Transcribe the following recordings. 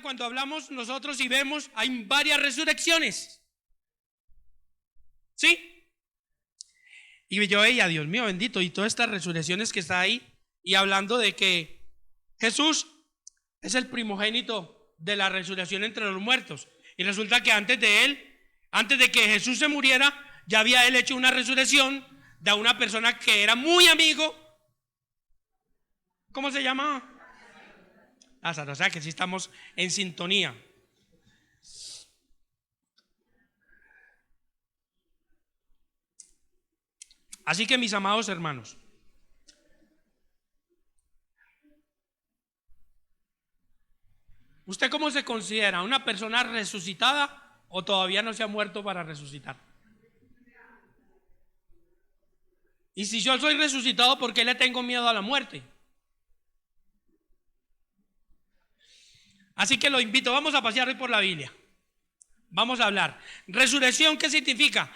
cuando hablamos nosotros y vemos, hay varias resurrecciones. ¿Sí? Y yo veía, Dios mío bendito, y todas estas resurrecciones que está ahí, y hablando de que Jesús es el primogénito de la resurrección entre los muertos. Y resulta que antes de que Jesús se muriera, ya había él hecho una resurrección de una persona que era muy amigo. ¿Cómo se llama? Lázaro. O sea que sí estamos en sintonía. Así que, mis amados hermanos, ¿usted cómo se considera? ¿Una persona resucitada o todavía no se ha muerto para resucitar? Y si yo soy resucitado, ¿por qué le tengo miedo a la muerte? Así que lo invito, vamos a pasear hoy por la Biblia. Vamos a hablar. ¿Resurrección qué significa?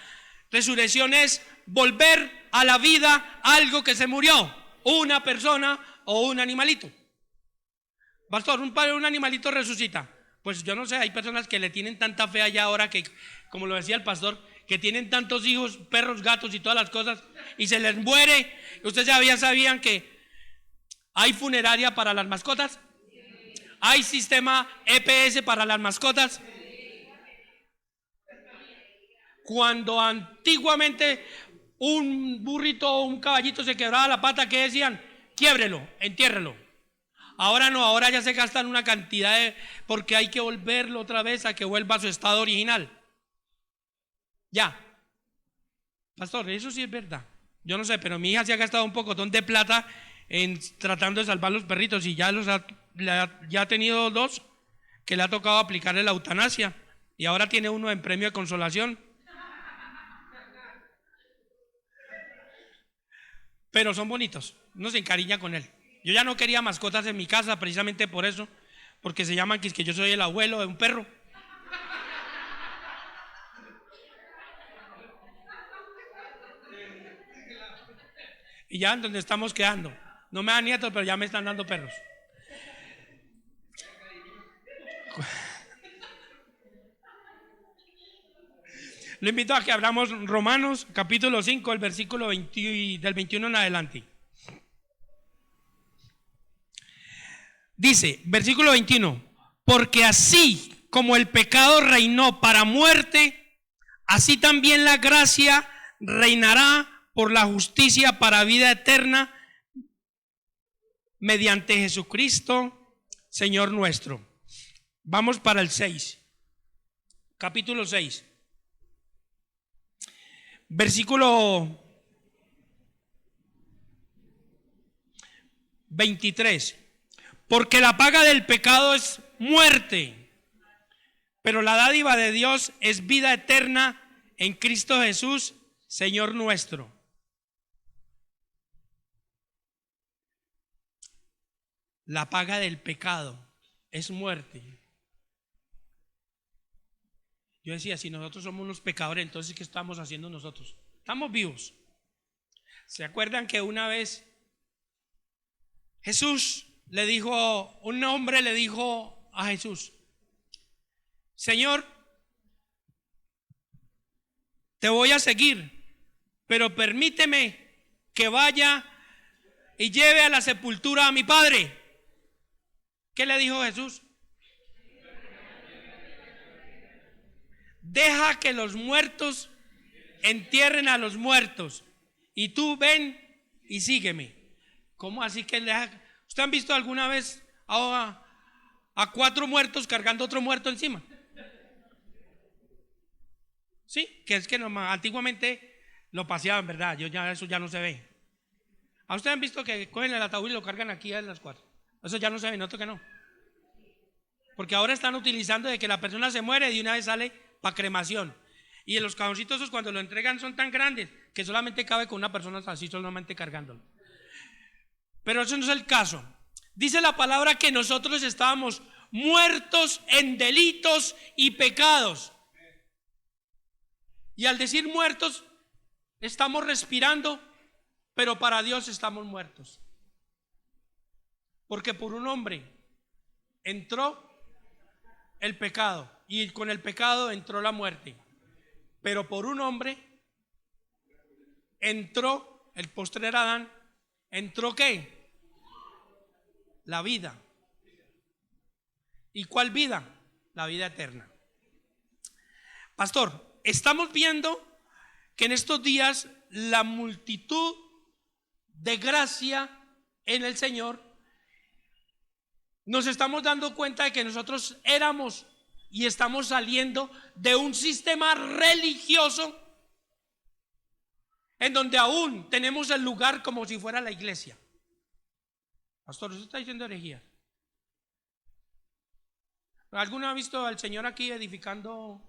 Resurrección es volver a la vida algo que se murió, una persona o un animalito. Pastor, un animalito resucita. Pues yo no sé, hay personas que le tienen tanta fe allá ahora que, como lo decía el pastor, que tienen tantos hijos, perros, gatos y todas las cosas, y se les muere. ¿Ustedes sabían que hay funeraria para las mascotas? ¿Hay sistema EPS para las mascotas? Cuando antiguamente un burrito o un caballito se quebraba la pata, ¿qué decían? Quiébrelo, entiérrelo. Ahora no, ahora ya se gastan una cantidad porque hay que volverlo otra vez a que vuelva a su estado original. Ya. Pastor, eso sí es verdad. Yo no sé, pero mi hija se ha gastado un pocotón de plata en tratando de salvar los perritos y ya ha tenido 2 que le ha tocado aplicarle la eutanasia y ahora tiene uno en premio de consolación. Pero son bonitos, uno se encariña con él. Yo ya no quería mascotas en mi casa precisamente por eso, porque se llaman que yo soy el abuelo de un perro. Y ya en donde estamos quedando, no me dan nietos, pero ya me están dando perros. Le invito a que abramos Romanos capítulo 5, el versículo 20, del 21 en adelante. Dice, versículo 21, porque así como el pecado reinó para muerte, así también la gracia reinará por la justicia para vida eterna mediante Jesucristo, Señor nuestro. Vamos para el 6, capítulo 6, versículo 23. Porque la paga del pecado es muerte, pero la dádiva de Dios es vida eterna en Cristo Jesús, Señor nuestro. La paga del pecado es muerte. Yo decía, si nosotros somos unos pecadores, entonces ¿qué estamos haciendo nosotros? Estamos vivos. ¿Se acuerdan que una vez Jesús le dijo, un hombre le dijo a Jesús, Señor, te voy a seguir, pero permíteme que vaya y lleve a la sepultura a mi padre? ¿Qué le dijo Jesús? Deja que los muertos entierren a los muertos y tú ven y sígueme. ¿Cómo así que deja? ¿Usted han visto alguna vez a 4 muertos cargando otro muerto encima? Sí, que es que antiguamente lo paseaban, ¿verdad? Eso ya no se ve. ¿A ustedes han visto que cogen el ataúd y lo cargan aquí a las 4? Eso ya no se ve, noto que no. Porque ahora están utilizando de que la persona se muere y de una vez sale para cremación. Y en los cajoncitos esos cuando lo entregan son tan grandes que solamente cabe con una persona así solamente cargándolo. Pero eso no es el caso. Dice la palabra que nosotros estábamos muertos en delitos y pecados. Y al decir muertos, estamos respirando, pero para Dios estamos muertos. Porque por un hombre entró el pecado y con el pecado entró la muerte. Pero por un hombre entró, el postrer Adán, entró ¿qué? La vida. ¿Y cuál vida? La vida eterna. Pastor, estamos viendo que en estos días la multitud de gracia en el Señor, nos estamos dando cuenta de que nosotros éramos y estamos saliendo de un sistema religioso en donde aún tenemos el lugar como si fuera la iglesia. Pastor, ¿usted está diciendo herejía? ¿Alguno ha visto al Señor aquí edificando,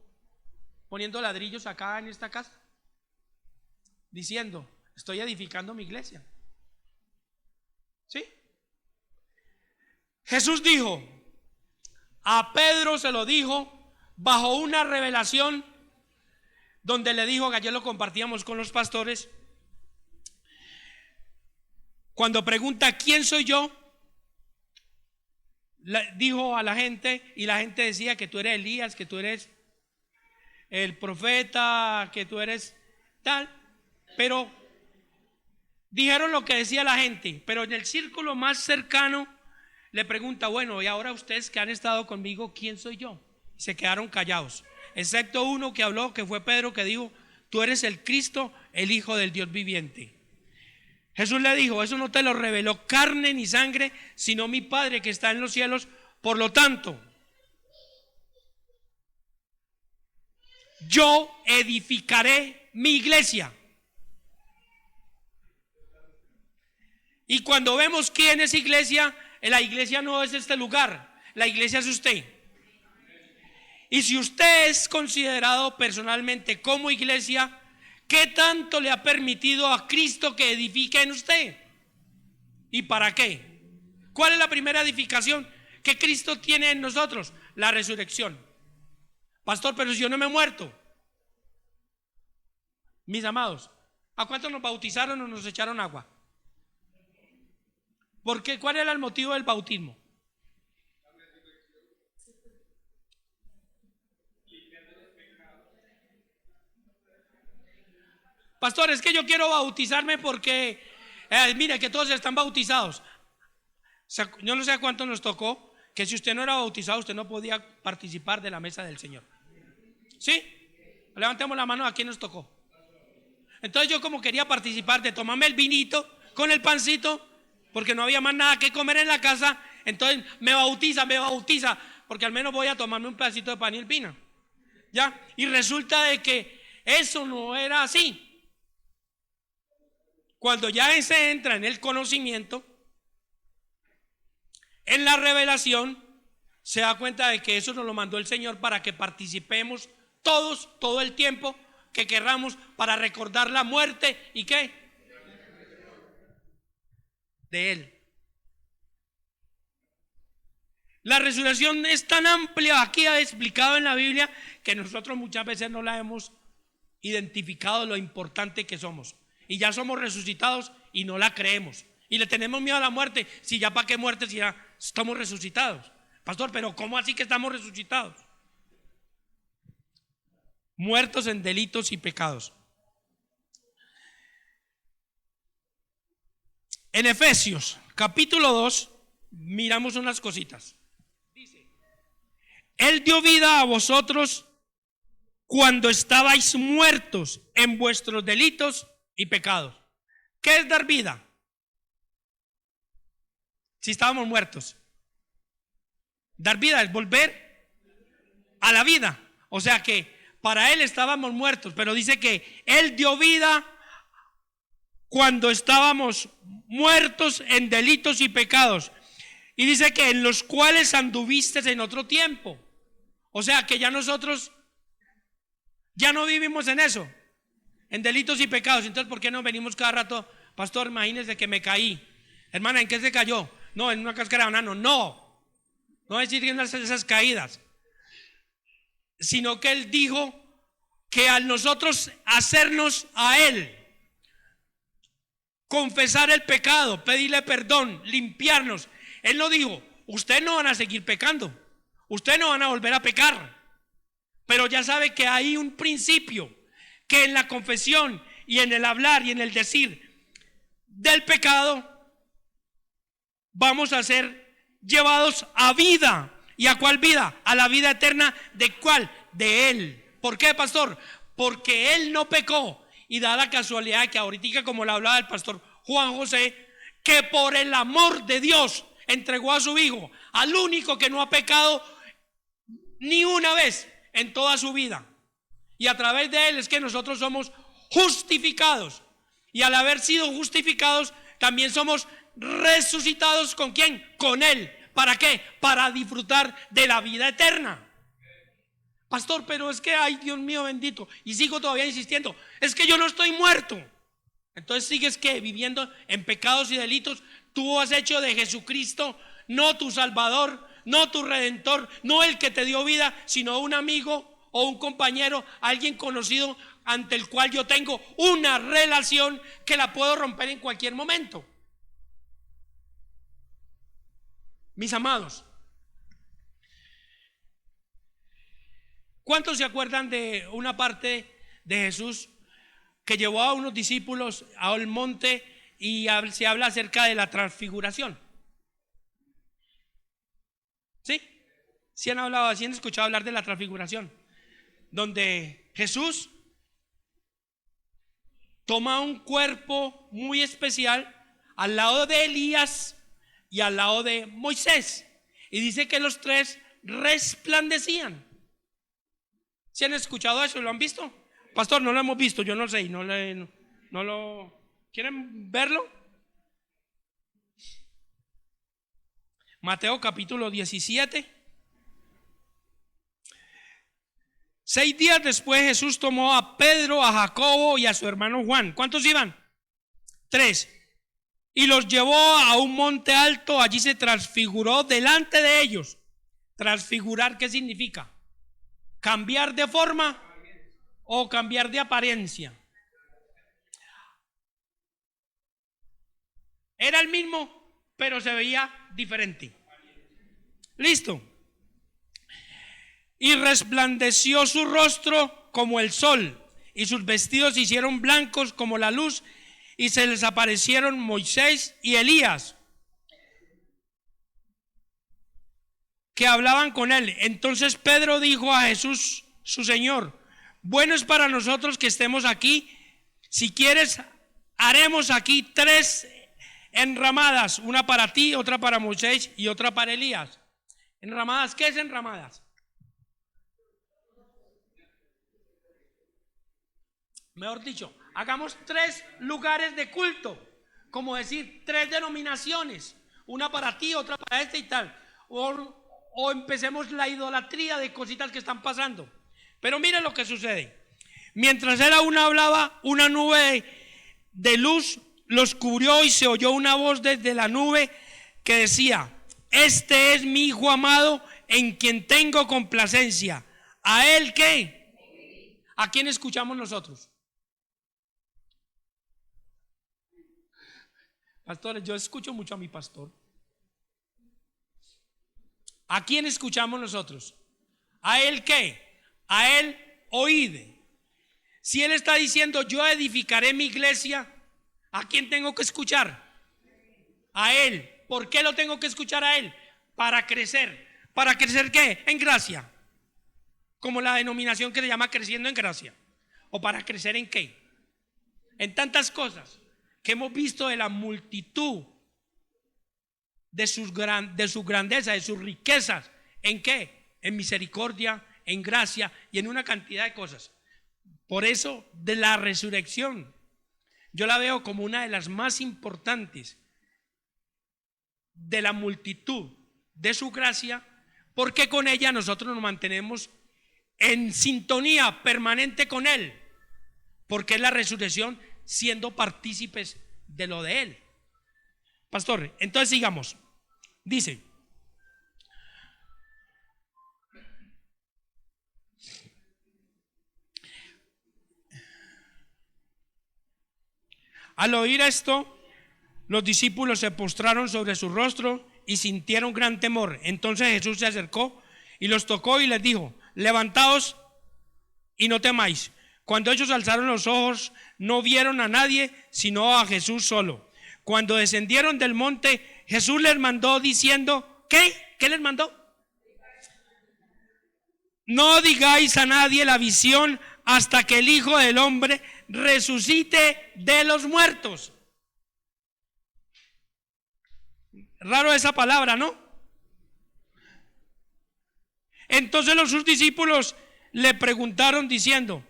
poniendo ladrillos acá en esta casa? Diciendo, estoy edificando mi iglesia. ¿Sí? Jesús dijo, a Pedro se lo dijo bajo una revelación donde le dijo, que ayer lo compartíamos con los pastores, cuando pregunta ¿quién soy yo? Dijo a la gente, y la gente decía que tú eres Elías, que tú eres el profeta, que tú eres tal, pero dijeron lo que decía la gente. Pero en el círculo más cercano le pregunta, bueno, y ahora ustedes que han estado conmigo, ¿quién soy yo? Se quedaron callados, excepto uno que habló, que fue Pedro, que dijo, tú eres el Cristo, el Hijo del Dios viviente. Jesús le dijo, eso no te lo reveló carne ni sangre, sino mi Padre que está en los cielos. Por lo tanto, yo edificaré mi iglesia. Y cuando vemos quién es iglesia, la iglesia no es este lugar, la iglesia es usted. Y si usted es considerado personalmente como iglesia, ¿qué tanto le ha permitido a Cristo que edifique en usted? ¿Y para qué? ¿Cuál es la primera edificación que Cristo tiene en nosotros? La resurrección. Pastor, pero si yo no me he muerto. Mis amados, ¿a cuántos nos bautizaron o nos echaron agua? ¿Por qué? ¿Cuál era el motivo del bautismo? Pastor, es que yo quiero bautizarme porque mire que todos están bautizados. Yo no sé a cuánto nos tocó que si usted no era bautizado, usted no podía participar de la mesa del Señor. ¿Sí? Levantemos la mano a quien nos tocó. Entonces yo, como quería participar de tomarme el vinito con el pancito, porque no había más nada que comer en la casa, entonces me bautiza, porque al menos voy a tomarme un pedacito de pan y el vino. ¿Ya? Y resulta de que eso no era así. Cuando ya se entra en el conocimiento, en la revelación, se da cuenta de que eso nos lo mandó el Señor para que participemos todos, todo el tiempo que querramos, para recordar la muerte y ¿qué? De Él. La resurrección es tan amplia, aquí ha explicado en la Biblia, que nosotros muchas veces no la hemos identificado lo importante que somos. Y ya somos resucitados y no la creemos. Y le tenemos miedo a la muerte. Si ya para qué muerte, si ya estamos resucitados. Pastor, pero ¿cómo así que estamos resucitados? Muertos en delitos y pecados. En Efesios capítulo 2 miramos unas cositas. Dice, Él dio vida a vosotros cuando estabais muertos en vuestros delitos y pecados. ¿Qué es dar vida? Si estábamos muertos. Dar vida es volver a la vida. O sea que para Él estábamos muertos, pero dice que Él dio vida cuando estábamos muertos en delitos y pecados. Y dice que en los cuales anduviste en otro tiempo. O sea que ya nosotros ya no vivimos en eso, en delitos y pecados. Entonces, ¿por qué no venimos cada rato? Pastor, imagínese que me caí. Hermana, ¿en qué se cayó? No, en una cáscara de banano. No decir en esas caídas, sino que Él dijo que al nosotros hacernos a Él, confesar el pecado, pedirle perdón, limpiarnos, Él no dijo, ustedes no van a seguir pecando, Ustedes no van a volver a pecar, pero ya sabe que hay un principio que en la confesión y en el hablar y en el decir del pecado vamos a ser llevados a vida. ¿Y a cuál vida? A la vida eterna. ¿De cuál? De Él. ¿Por qué, pastor? Porque Él no pecó. Y da la casualidad que ahorita, como le hablaba el pastor Juan José, que por el amor de Dios entregó a su Hijo, al único que no ha pecado ni una vez en toda su vida. Y a través de Él es que nosotros somos justificados. Y al haber sido justificados, también somos resucitados. ¿Con quién? Con Él. ¿Para qué? Para disfrutar de la vida eterna. Pastor, pero es que, ay, Dios mío bendito, y sigo todavía insistiendo, es que yo no estoy muerto. Entonces sigues que viviendo en pecados y delitos. Tú has hecho de Jesucristo no tu Salvador, no tu Redentor, no el que te dio vida, sino un amigo o un compañero, alguien conocido ante el cual yo tengo una relación que la puedo romper en cualquier momento. Mis amados, ¿cuántos se acuerdan de una parte de Jesús que llevó a unos discípulos al monte y se habla acerca de la transfiguración? ¿Sí? ¿Sí han hablado, sí han escuchado hablar de la transfiguración? Donde Jesús toma un cuerpo muy especial al lado de Elías y al lado de Moisés, y dice que los tres resplandecían. ¿Sí han escuchado eso? ¿Lo han visto? Pastor, no lo hemos visto, yo no sé, no lo ¿quieren verlo? Mateo capítulo 17. 6 días después Jesús tomó a Pedro, a Jacobo y a su hermano Juan. ¿Cuántos iban? 3. Y los llevó a un monte alto, allí se transfiguró delante de ellos. Transfigurar, ¿qué significa? Cambiar de forma o cambiar de apariencia. Era el mismo, pero se veía diferente. Listo. Y resplandeció su rostro como el sol, y sus vestidos se hicieron blancos como la luz, y se les aparecieron Moisés y Elías, que hablaban con él. Entonces Pedro dijo a Jesús, su Señor: bueno es para nosotros que estemos aquí. Si quieres, haremos aquí 3 enramadas, una para ti, otra para Moisés y otra para Elías. ¿Enramadas? ¿Qué es enramadas? Mejor dicho, hagamos 3 lugares de culto, como decir 3 denominaciones, una para ti, otra para este y tal, o empecemos la idolatría de cositas que están pasando. Pero miren lo que sucede. Mientras él aún hablaba, una nube de luz los cubrió y se oyó una voz desde la nube que decía: este es mi Hijo amado, en quien tengo complacencia. ¿A él qué? ¿A quién escuchamos nosotros? Pastores, yo escucho mucho a mi pastor. ¿A quién escuchamos nosotros? ¿A él qué? A él oíd. Si él está diciendo yo edificaré mi iglesia, ¿a quién tengo que escuchar? A él. ¿Por qué lo tengo que escuchar a él? Para crecer. ¿Para crecer qué? En gracia. Como la denominación que se llama creciendo en gracia. ¿O para crecer en qué? En tantas cosas que hemos visto de la multitud de su grandeza, de sus riquezas. ¿En qué? En misericordia, en gracia y en una cantidad de cosas. Por eso, de la resurrección, yo la veo como una de las más importantes de la multitud de su gracia, porque con ella nosotros nos mantenemos en sintonía permanente con Él, porque es la resurrección siendo partícipes de lo de Él. Pastor, entonces sigamos. Dice: al oír esto, los discípulos se postraron sobre su rostro y sintieron gran temor. Entonces Jesús se acercó y los tocó y les dijo: levantaos y no temáis. Cuando ellos alzaron los ojos, no vieron a nadie sino a Jesús solo. Cuando descendieron del monte, Jesús les mandó diciendo: ¿qué? ¿Qué les mandó? No digáis a nadie la visión hasta que el Hijo del Hombre resucite de los muertos. Raro esa palabra, ¿no? Entonces sus discípulos le preguntaron diciendo: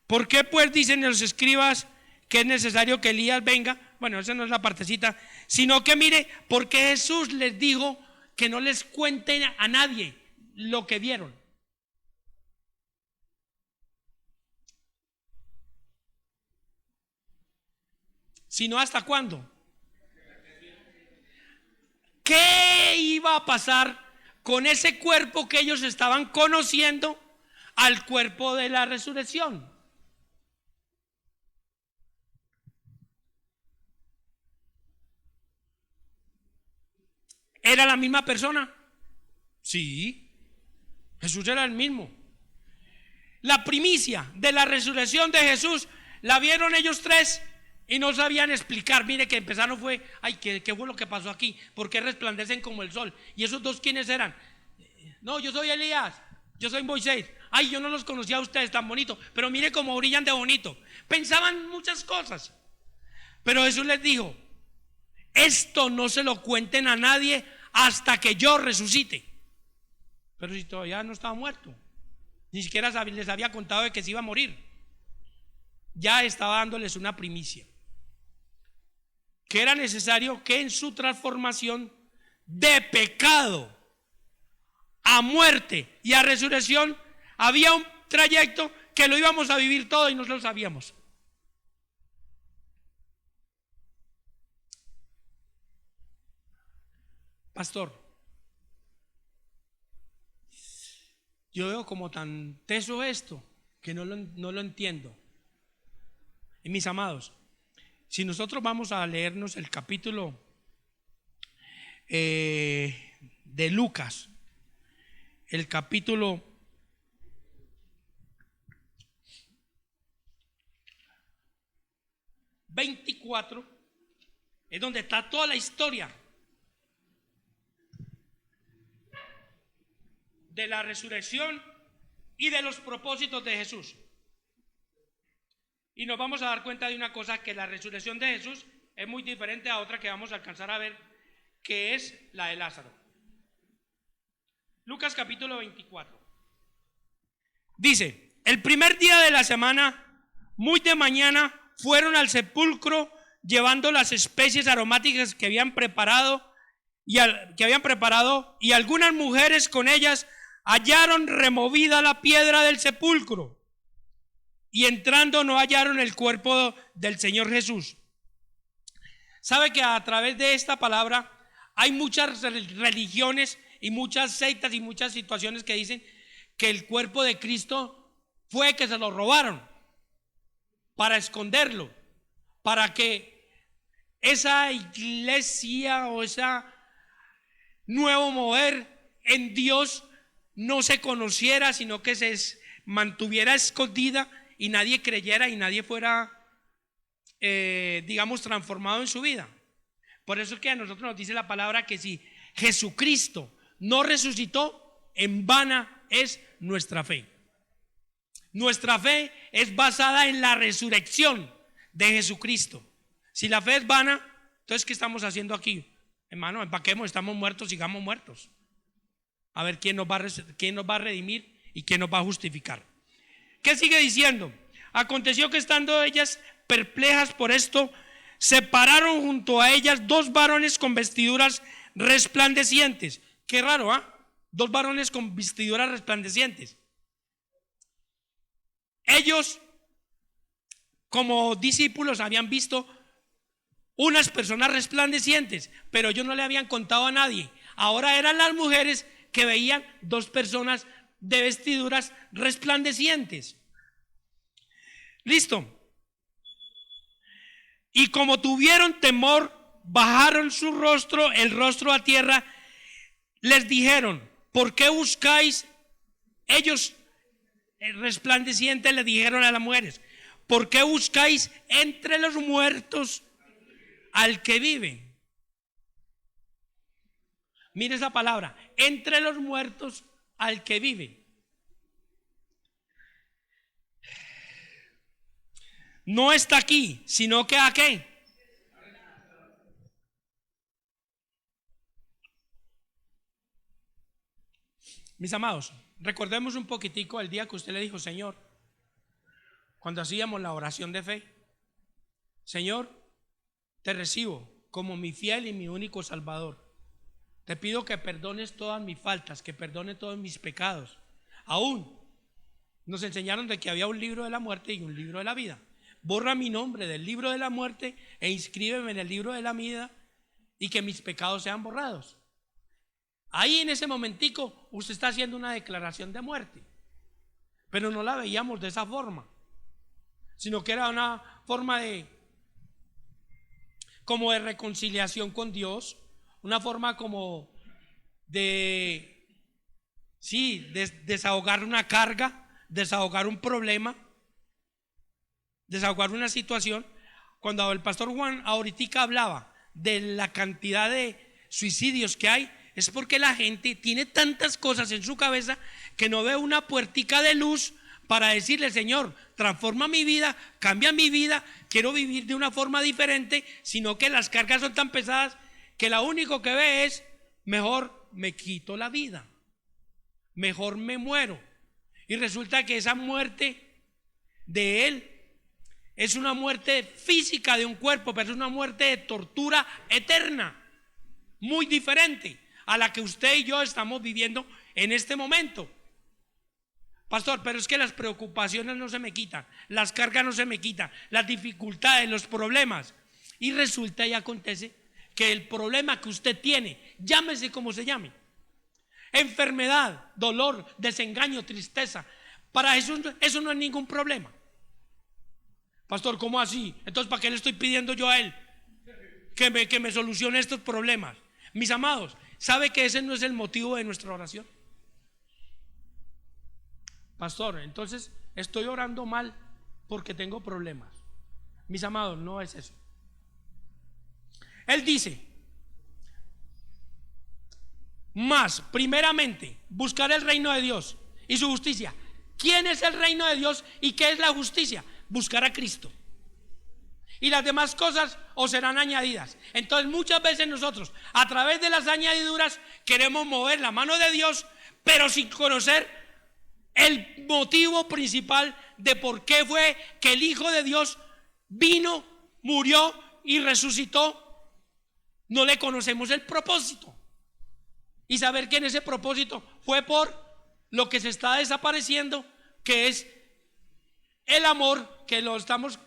¿por qué pues dicen los escribas que es necesario que Elías venga? Bueno, esa no es la partecita, sino que mire, porque Jesús les dijo que no les cuenten a nadie lo que vieron. Sino hasta cuándo. ¿Qué iba a pasar con ese cuerpo que ellos estaban conociendo al cuerpo de la resurrección? ¿Era la misma persona? Sí, Jesús era el mismo. La primicia de la resurrección de Jesús la vieron ellos tres y no sabían explicar. Mire que empezaron fue: ay, ¿qué fue lo que pasó aquí? ¿Por qué resplandecen como el sol? ¿Y esos dos quiénes eran? No, yo soy Elías, yo soy Moisés. Ay, yo no los conocía a ustedes tan bonito, pero mire cómo brillan de bonito. Pensaban muchas cosas, pero Jesús les dijo: esto no se lo cuenten a nadie hasta que yo resucite. Pero si todavía no estaba muerto, ni siquiera les había contado de que se iba a morir, ya estaba dándoles una primicia, que era necesario que en su transformación de pecado a muerte y a resurrección había un trayecto que lo íbamos a vivir todo y no lo sabíamos. Pastor, yo veo como tan teso esto que no lo entiendo. Y mis amados, si nosotros vamos a leernos el capítulo de Lucas, el capítulo 24, es donde está toda la historia de la resurrección y de los propósitos de Jesús. Y nos vamos a dar cuenta de una cosa, que la resurrección de Jesús es muy diferente a otra que vamos a alcanzar a ver, que es la de Lázaro. Lucas capítulo 24. Dice: el primer día de la semana, muy de mañana, fueron al sepulcro llevando las especies aromáticas que habían preparado y algunas mujeres con ellas hallaron removida la piedra del sepulcro, y entrando no hallaron el cuerpo del Señor Jesús. ¿Sabe que a través de esta palabra hay muchas religiones y muchas sectas y muchas situaciones que dicen que el cuerpo de Cristo fue que se lo robaron para esconderlo, para que esa iglesia o esa nuevo mover en Dios no se conociera, sino que se mantuviera escondida y nadie creyera y nadie fuera digamos transformado en su vida. Por eso es que a nosotros nos dice la palabra que si Jesucristo no resucitó, en vana es nuestra fe. Nuestra fe es basada en la resurrección de Jesucristo. Si la fe es vana, entonces ¿qué estamos haciendo aquí? Hermano, empaquemos, estamos muertos, sigamos muertos. A ver quién nos va a redimir y quién nos va a justificar. ¿Qué sigue diciendo? Aconteció que estando ellas perplejas por esto, se pararon junto a ellas dos varones con vestiduras resplandecientes. Qué raro, ¿ah? Dos varones con vestiduras resplandecientes. Ellos, como discípulos, habían visto unas personas resplandecientes, pero ellos no le habían contado a nadie. Ahora eran las mujeres que veían dos personas de vestiduras resplandecientes. Listo. Y como tuvieron temor, bajaron el rostro a tierra. Les dijeron: ¿por qué buscáis Ellos, resplandecientes, le dijeron a las mujeres: ¿por qué buscáis entre los muertos al que vive? Mire esa palabra, entre los muertos al que vive. No está aquí, sino que ¿a qué? Mis amados, recordemos un poquitico el día que usted le dijo: Señor, cuando hacíamos la oración de fe: Señor, te recibo como mi fiel y mi único Salvador. Te pido que perdones todas mis faltas, que perdones todos mis pecados. Aún nos enseñaron de que había un libro de la muerte y un libro de la vida. Borra mi nombre del libro de la muerte e inscríbeme en el libro de la vida, y que mis pecados sean borrados. Ahí en ese momentico usted está haciendo una declaración de muerte, pero no la veíamos de esa forma, sino que era una forma como de reconciliación con Dios, una forma como de desahogar una carga, desahogar un problema, desahogar una situación. Cuando el pastor Juan ahorita hablaba de la cantidad de suicidios que hay, es porque la gente tiene tantas cosas en su cabeza que no ve una puertica de luz para decirle: Señor, transforma mi vida, cambia mi vida, quiero vivir de una forma diferente. Sino que las cargas son tan pesadas que lo único que ve es: mejor me quito la vida, mejor me muero. Y resulta que esa muerte de él es una muerte física de un cuerpo, pero es una muerte de tortura eterna, muy diferente a la que usted y yo estamos viviendo en este momento. Pastor, pero es que las preocupaciones no se me quitan, las cargas no se me quitan, las dificultades, los problemas. Y resulta y acontece que el problema que usted tiene, llámese como se llame, enfermedad, dolor, desengaño, tristeza, para eso no es ningún problema. Pastor, ¿cómo así? Entonces, ¿para qué le estoy pidiendo yo a él que me solucione estos problemas? Mis amados, ¿sabe que ese no es el motivo de nuestra oración? Pastor, entonces estoy orando mal porque tengo problemas. Mis amados, no es eso. Él dice: más primeramente buscar el reino de Dios y su justicia. ¿Quién es el reino de Dios y qué es la justicia? Buscar a Cristo, y las demás cosas os serán añadidas. Entonces muchas veces nosotros, a través de las añadiduras, queremos mover la mano de Dios, pero sin conocer el motivo principal de por qué fue que el Hijo de Dios vino, murió y resucitó. No le conocemos el propósito, y saber que en ese propósito fue por lo que se está desapareciendo, que es el amor, que lo estamos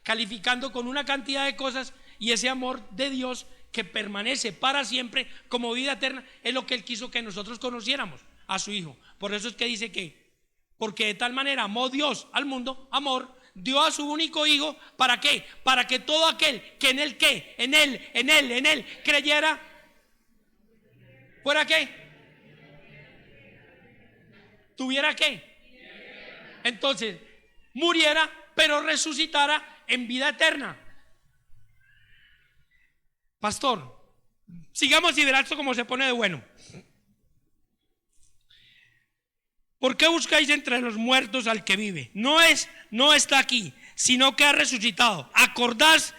calificando con una cantidad de cosas, y ese amor de Dios que permanece para siempre como vida eterna es lo que Él quiso que nosotros conociéramos, a su Hijo. Por eso es que dice que porque de tal manera amó Dios al mundo, amor, dio a su único Hijo. ¿Para qué? Para que todo aquel que en Él, ¿qué? En Él creyera, ¿fuera qué? ¿Tuviera qué? Entonces, muriera, pero resucitara en vida eterna. Pastor, sigamos y verá esto como se pone de bueno. ¿Por qué buscáis entre los muertos al que vive? No está aquí, sino que ha resucitado. Acordaos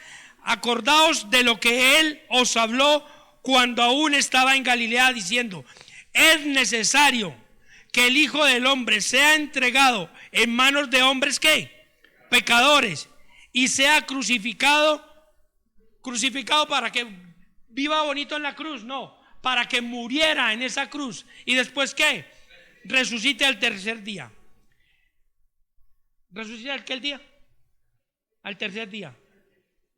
de lo que Él os habló cuando aún estaba en Galilea, diciendo: es necesario que el Hijo del Hombre sea entregado en manos de hombres ¿qué? Pecadores, y sea crucificado para que viva bonito en la cruz, no, para que muriera en esa cruz, y después ¿qué? Resucite al tercer día. ¿Resucita aquel día? Al tercer día.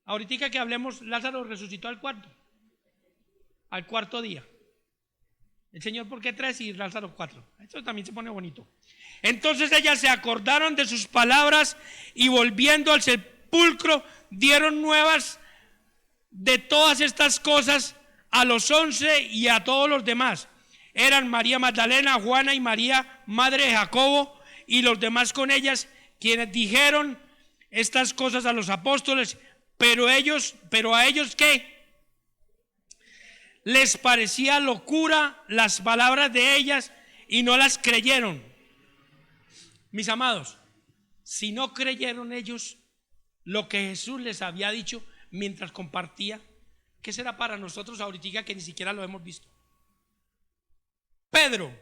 Ahorita que hablemos, Lázaro resucitó al cuarto día. El Señor, ¿por qué 3 y Lázaro 4? Esto también se pone bonito. Entonces ellas se acordaron de sus palabras, y volviendo al sepulcro dieron nuevas de todas estas cosas a los 11 y a todos los demás. eran María Magdalena, Juana y María, madre de Jacobo, y los demás con ellas, quienes dijeron estas cosas a los apóstoles, pero a ellos ¿qué? Les parecía locura las palabras de ellas y no las creyeron. Mis amados, si no creyeron ellos lo que Jesús les había dicho mientras compartía, ¿qué será para nosotros ahorita que ni siquiera lo hemos visto? Pedro,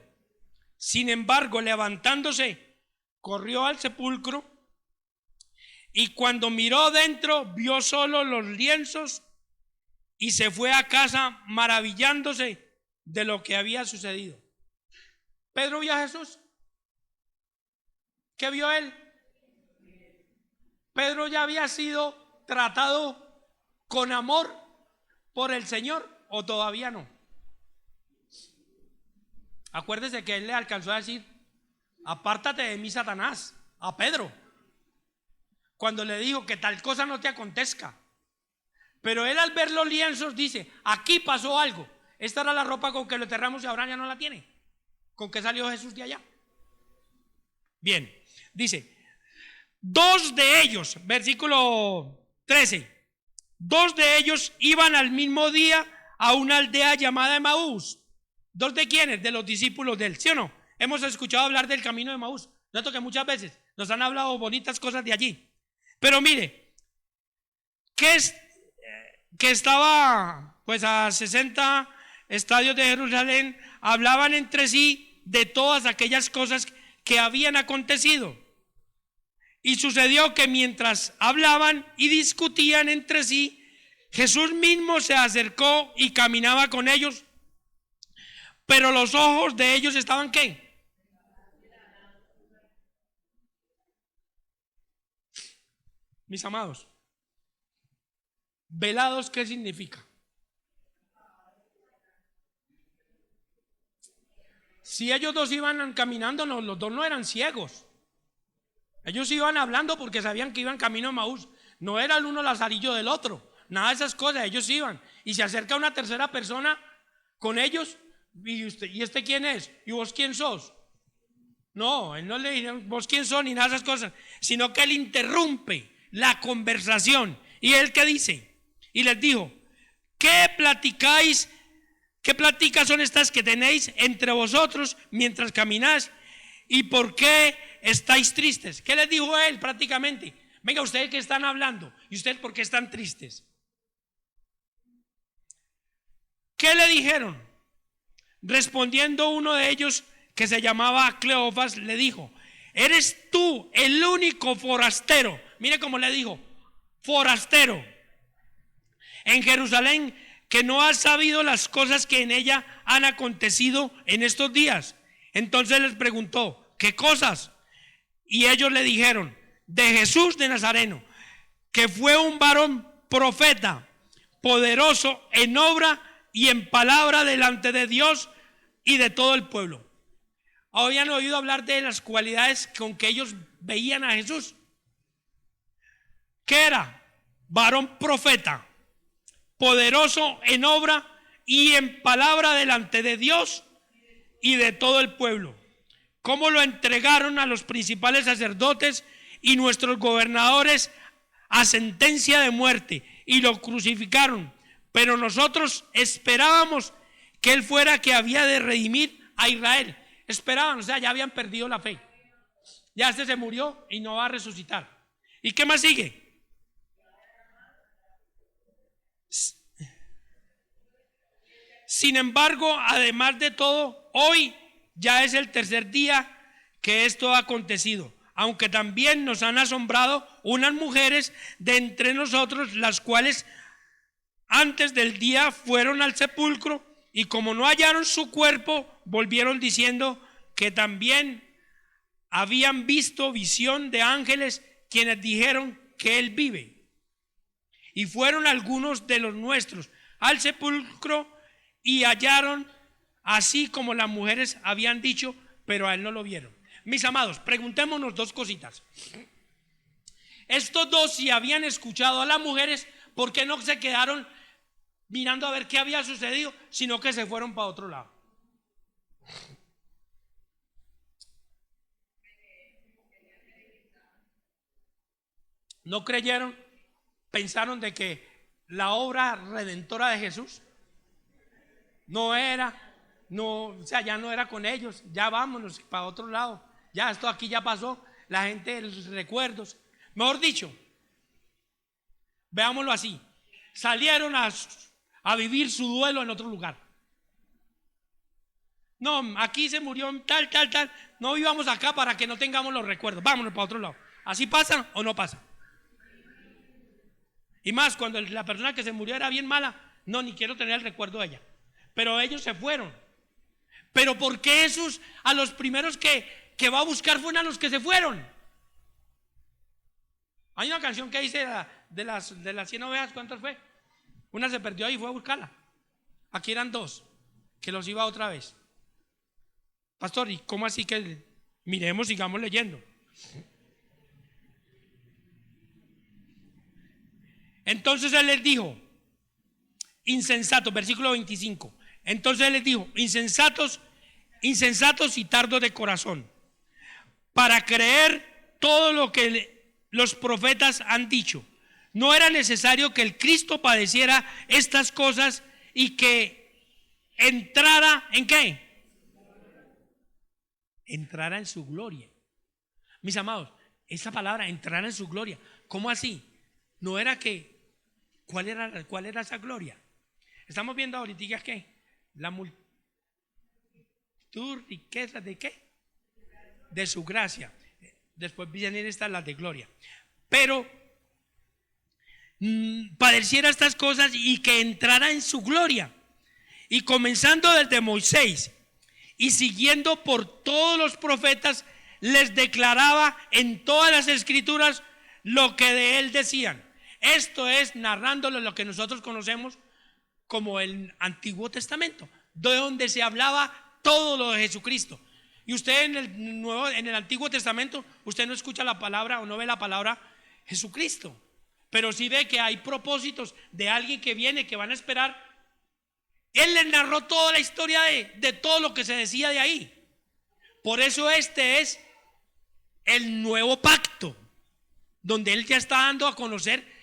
sin embargo, levantándose, corrió al sepulcro y cuando miró dentro vio solo los lienzos y se fue a casa maravillándose de lo que había sucedido. Pedro vio a Jesús. ¿Qué vio él? Pedro ya había sido tratado con amor por el Señor, ¿o todavía no? Acuérdese que él le alcanzó a decir: apártate de mí, Satanás, a Pedro, cuando le dijo que tal cosa no te acontezca. Pero él, al ver los lienzos, dice: aquí pasó algo. Esta era la ropa con que lo enterramos y ahora ya no la tiene. ¿Con qué salió Jesús de allá? Bien, dice: dos de ellos, versículo 13, dos de ellos iban al mismo día a una aldea llamada Emaús. ¿Dos de quiénes? De los discípulos de él, ¿sí o no? Hemos escuchado hablar del camino de Emaús. Noto que muchas veces nos han hablado bonitas cosas de allí. Pero mire, que estaba pues a 60 estadios de Jerusalén, hablaban entre sí de todas aquellas cosas que habían acontecido. Y sucedió que mientras hablaban y discutían entre sí, Jesús mismo se acercó y caminaba con ellos, pero los ojos de ellos estaban ¿qué? Mis amados, velados, ¿qué significa? Si ellos dos iban caminando, no, los dos no eran ciegos. Ellos iban hablando porque sabían que iban camino a Emaús. No era el uno lazarillo del otro, nada de esas cosas. Ellos iban y se acerca una tercera persona con ellos. ¿Y este quién es? ¿Y vos quién sos? No, él no le dijo vos quién sos ni nada de esas cosas, sino que él interrumpe la conversación. ¿Y él qué dice? Y les dijo: ¿qué platicáis? ¿Qué pláticas son estas que tenéis entre vosotros mientras camináis? ¿Y por qué estáis tristes? ¿Qué les dijo él prácticamente? Venga, ustedes que están hablando, ¿y ustedes por qué están tristes? ¿Qué le dijeron? Respondiendo uno de ellos, que se llamaba Cleofas, le dijo: ¿eres tú el único forastero? Mire cómo le dijo: forastero en Jerusalén, que no has sabido las cosas que en ella han acontecido en estos días. Entonces les preguntó: ¿qué cosas? Y ellos le dijeron: de Jesús de Nazareno, que fue un varón profeta, poderoso en obra y en palabra delante de Dios y de todo el pueblo. ¿Habían oído hablar de las cualidades con que ellos veían a Jesús? ¿Qué era? Varón profeta, poderoso en obra y en palabra delante de Dios y de todo el pueblo. ¿Cómo lo entregaron a los principales sacerdotes y nuestros gobernadores a sentencia de muerte y lo crucificaron? Pero nosotros esperábamos que él fuera que había de redimir a Israel. Esperaban, o sea, ya habían perdido la fe. Ya se murió y no va a resucitar. ¿Y qué más sigue? Sin embargo, además de todo, hoy ya es el tercer día que esto ha acontecido, aunque también nos han asombrado unas mujeres de entre nosotros, las cuales antes del día fueron al sepulcro y como no hallaron su cuerpo, volvieron diciendo que también habían visto visión de ángeles, quienes dijeron que él vive. Y fueron algunos de los nuestros al sepulcro y hallaron así como las mujeres habían dicho, pero a él no lo vieron. Mis amados, preguntémonos dos cositas. Estos dos, si habían escuchado a las mujeres, ¿por qué no se quedaron mirando a ver qué había sucedido, sino que se fueron para otro lado? No creyeron, pensaron de que la obra redentora de Jesús no era, no, o sea, ya no era con ellos, ya vámonos para otro lado, ya esto aquí ya pasó, la gente, los recuerdos, mejor dicho, veámoslo así, salieron a vivir su duelo en otro lugar. No, aquí se murió tal, no vivamos acá para que no tengamos los recuerdos, vámonos para otro lado. ¿Así pasa o no pasa? Y más cuando la persona que se murió era bien mala, no, ni quiero tener el recuerdo de ella. Pero ellos se fueron. Pero ¿por qué esos a los primeros que va a buscar fueron a los que se fueron? Hay una canción que dice de las 100 ovejas, ¿cuántas fue? Una se perdió y fue a buscarla. Aquí eran 2, que los iba otra vez. Pastor, ¿y cómo así que miremos, sigamos leyendo? Entonces él les dijo, insensatos, versículo 25. Entonces él les dijo, insensatos y tardos de corazón, para creer todo lo que los profetas han dicho. No era necesario que el Cristo padeciera estas cosas y que entrara ¿en qué? Entrara en su gloria. Mis amados, esa palabra, entrar en su gloria, ¿cómo así? No era que, ¿cuál era esa gloria? Estamos viendo ahorita que la multitud, riqueza de qué? De su gracia. Después vienen estas las de gloria. Pero padeciera estas cosas y que entrara en su gloria. Y comenzando desde Moisés y siguiendo por todos los profetas, les declaraba en todas las escrituras lo que de él decían. Esto es narrándolo lo que nosotros conocemos como el Antiguo Testamento, de donde se hablaba todo lo de Jesucristo. Y usted en el Antiguo Testamento, usted no escucha la palabra o no ve la palabra Jesucristo, pero sí ve que hay propósitos de alguien que viene, que van a esperar. Él les narró toda la historia de todo lo que se decía de ahí. Por eso este es el nuevo pacto, donde él ya está dando a conocer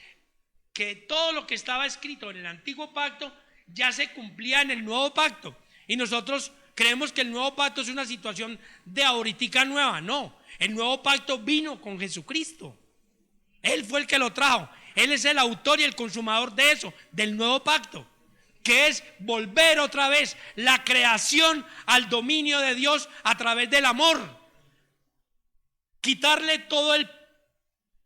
que todo lo que estaba escrito en el antiguo pacto ya se cumplía en el nuevo pacto. Y nosotros creemos que el nuevo pacto es una situación de ahorita nueva. No, el nuevo pacto vino con Jesucristo. Él fue el que lo trajo. Él es el autor y el consumador de eso, del nuevo pacto, que es volver otra vez la creación al dominio de Dios a través del amor. Quitarle todo el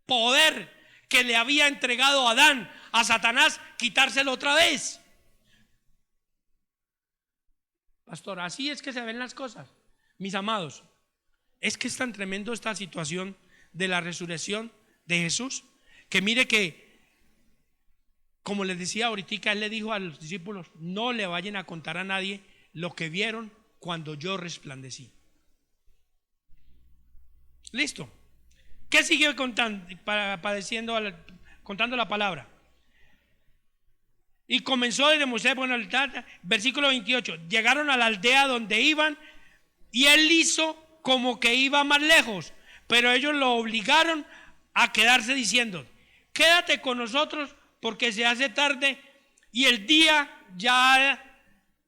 poder que le había entregado Adán a Satanás, quitárselo otra vez. Pastor, así es que se ven las cosas. Mis amados, es que es tan tremendo esta situación de la resurrección de Jesús, que mire que, como les decía ahorita, él le dijo a los discípulos, no le vayan a contar a nadie lo que vieron cuando yo resplandecí. Listo. ¿Qué sigue contando, contando la palabra? Y comenzó desde Moisés, bueno, versículo 28. Llegaron a la aldea donde iban y él hizo como que iba más lejos, pero ellos lo obligaron a quedarse diciendo, quédate con nosotros porque se hace tarde y el día ya ha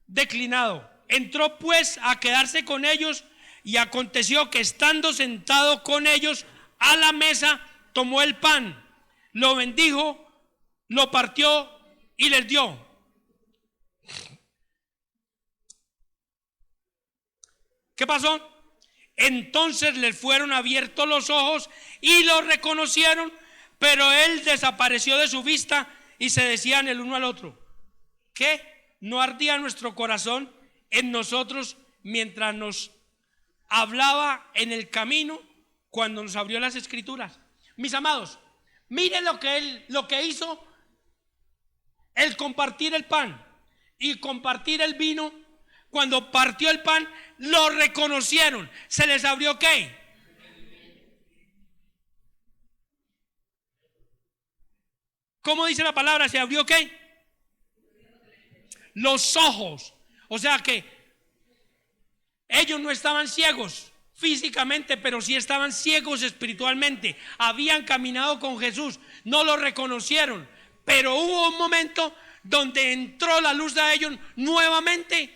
declinado. Entró pues a quedarse con ellos y aconteció que estando sentado con ellos a la mesa, tomó el pan, lo bendijo, lo partió y les dio. ¿Qué pasó? Entonces les fueron abiertos los ojos y lo reconocieron, pero él desapareció de su vista y se decían el uno al otro, ¿qué? ¿No ardía nuestro corazón en nosotros mientras nos hablaba en el camino, cuando nos abrió las escrituras? Mis amados, miren lo que hizo el compartir el pan y compartir el vino. Cuando partió el pan, lo reconocieron. ¿Se les abrió qué? ¿Cómo dice la palabra? ¿Se abrió qué? Los ojos. O sea que Ellos no estaban ciegos físicamente, pero sí estaban ciegos espiritualmente. Habían caminado con Jesús, no lo reconocieron, pero hubo un momento donde entró la luz a ellos nuevamente.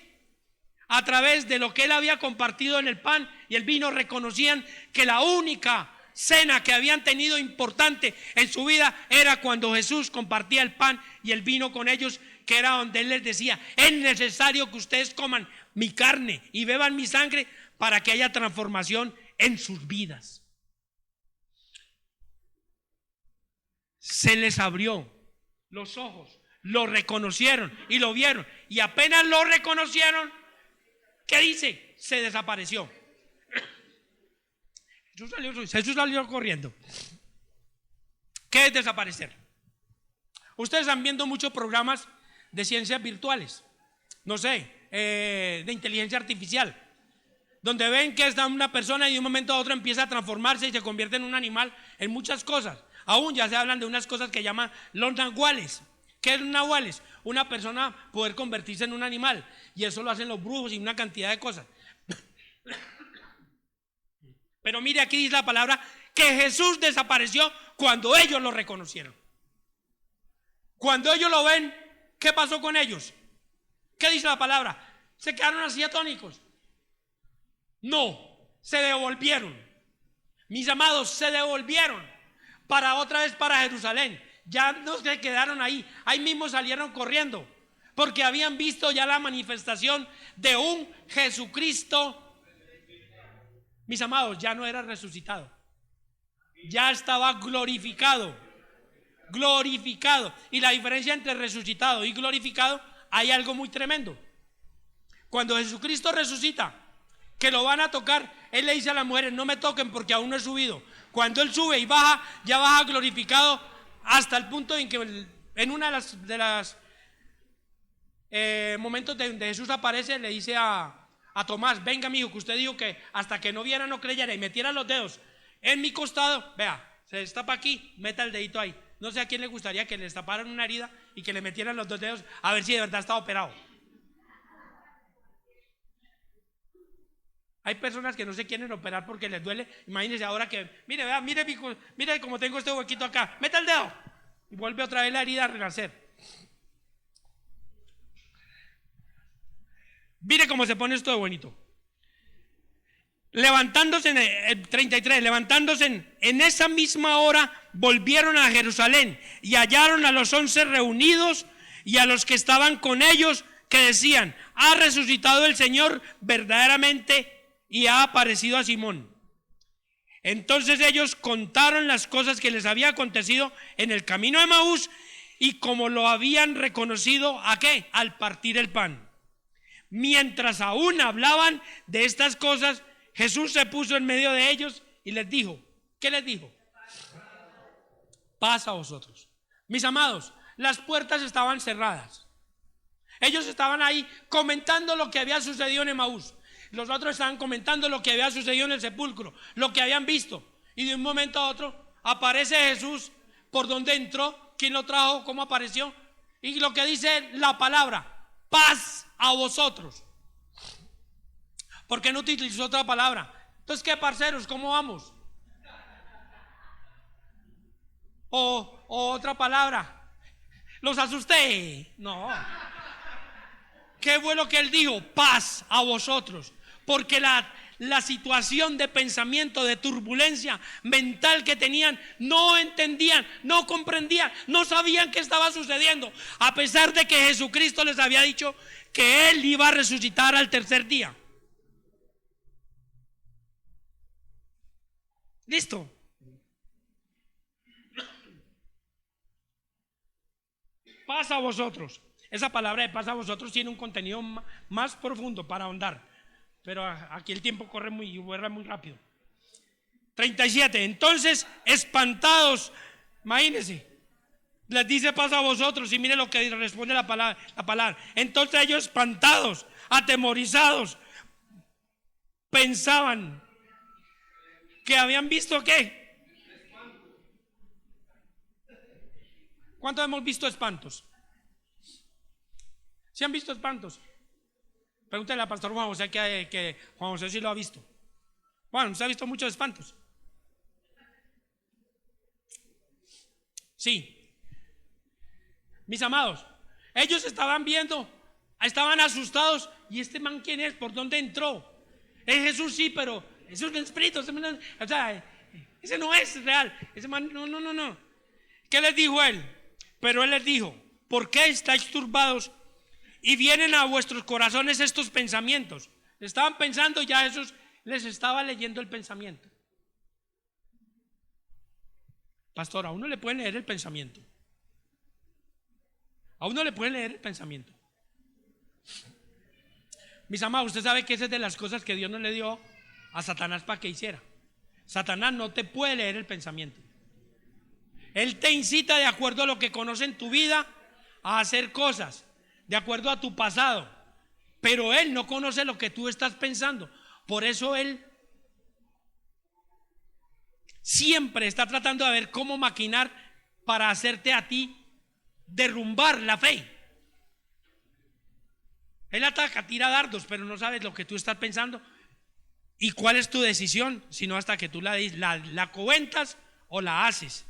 A través de lo que él había compartido en el pan y el vino, reconocían que la única cena que habían tenido importante en su vida era cuando Jesús compartía el pan y el vino con ellos, que era donde él les decía: es necesario que ustedes coman mi carne y beban mi sangre para que haya transformación en sus vidas. Se les abrió los ojos, lo reconocieron y lo vieron, y apenas lo reconocieron, ¿qué dice? Se desapareció. Jesús salió corriendo. ¿Qué es desaparecer? Ustedes están viendo muchos programas de ciencias virtuales, no sé, de inteligencia artificial, donde ven que está una persona y de un momento a otro empieza a transformarse y se convierte en un animal, en muchas cosas. Aún ya se hablan de unas cosas que llaman los nahuales. ¿Qué es un nahuales? Una persona poder convertirse en un animal, y eso lo hacen los brujos y una cantidad de cosas. Pero mire, aquí dice la palabra que Jesús desapareció cuando ellos lo reconocieron. Cuando ellos lo ven, ¿qué pasó con ellos? ¿Qué dice la palabra? ¿Se quedaron así atónicos? No, se devolvieron. Mis amados, se devolvieron para otra vez para Jerusalén. Ya no se quedaron ahí, ahí mismo salieron corriendo, porque habían visto ya la manifestación de un Jesucristo. Mis amados, ya no era resucitado, ya estaba glorificado. Glorificado. Y la diferencia entre resucitado y glorificado, hay algo muy tremendo. Cuando Jesucristo resucita, que lo van a tocar, él le dice a las mujeres: no me toquen porque aún no he subido. Cuando él sube y baja, ya baja glorificado, hasta el punto en que en una de las momentos donde Jesús aparece, le dice a Tomás: venga, amigo, que usted dijo que hasta que no viera no creyera, y metiera los dedos en mi costado. Vea, se destapa aquí, meta el dedito ahí. No sé a quién le gustaría que le destaparan una herida y que le metieran los dos dedos a ver si de verdad está operado. Hay personas que no se quieren operar porque les duele. Imagínense ahora que, mire, vea, mire cómo tengo este huequito acá, meta el dedo y vuelve otra vez la herida a renacer. Mire cómo se pone esto de bonito. Levantándose en el 33, levantándose en esa misma hora, volvieron a Jerusalén y hallaron a los 11 reunidos y a los que estaban con ellos, que decían: ha resucitado el Señor verdaderamente y ha aparecido a Simón. Entonces ellos contaron las cosas que les había acontecido en el camino de Emaús y como lo habían reconocido, ¿a qué? Al partir el pan. Mientras aún hablaban de estas cosas, Jesús se puso en medio de ellos y les dijo, ¿qué les dijo? Paz a vosotros. Mis amados, las puertas estaban cerradas. Ellos estaban ahí comentando lo que había sucedido en Emaús. Los otros estaban comentando lo que había sucedido en el sepulcro, lo que habían visto. Y de un momento a otro aparece Jesús. ¿Por dónde entró? ¿Quién lo trajo? ¿Cómo apareció? Y lo que dice la palabra: paz a vosotros. ¿Por qué no utilizó otra palabra? Entonces, ¿qué, parceros? ¿Cómo vamos? O otra palabra: los asusté. No. ¿Qué fue lo que él dijo? Paz a vosotros. Porque la situación de pensamiento, de turbulencia mental que tenían, no entendían, no comprendían, no sabían qué estaba sucediendo, a pesar de que Jesucristo les había dicho que él iba a resucitar al tercer día. ¿Listo? Paz a vosotros. Esa palabra de paz a vosotros tiene un contenido más profundo para ahondar, pero aquí el tiempo corre muy rápido. 37. Entonces, espantados, imagínense, les dice paz a vosotros, y mire lo que responde la palabra. Entonces ellos, espantados, atemorizados, pensaban que habían visto ¿qué? ¿Cuántos hemos visto espantos? ¿Sí han visto espantos? Pregúntale al pastor Juan José que Juan José sí lo ha visto. Bueno, usted ha visto muchos espantos. Sí. Mis amados, ellos estaban viendo, estaban asustados. ¿Y este man quién es? ¿Por dónde entró? Es Jesús, sí, pero es un espíritu. O sea, ese no es real. Ese man, no. ¿Qué les dijo él? Pero él les dijo: ¿por qué estáis turbados y vienen a vuestros corazones estos pensamientos? Estaban pensando, ya Jesús les estaba leyendo el pensamiento. Pastor, a uno le pueden leer el pensamiento. A uno le pueden leer el pensamiento. Mis amados, usted sabe que esa es de las cosas que Dios no le dio a Satanás para que hiciera. Satanás no te puede leer el pensamiento. Él te incita, de acuerdo a lo que conoce en tu vida, a hacer cosas, de acuerdo a tu pasado. Pero él no conoce lo que tú estás pensando. Por eso él siempre está tratando de ver cómo maquinar para hacerte a ti derrumbar la fe. Él ataca, tira dardos, pero no sabes lo que tú estás pensando y cuál es tu decisión, sino hasta que tú la cuentas o la haces,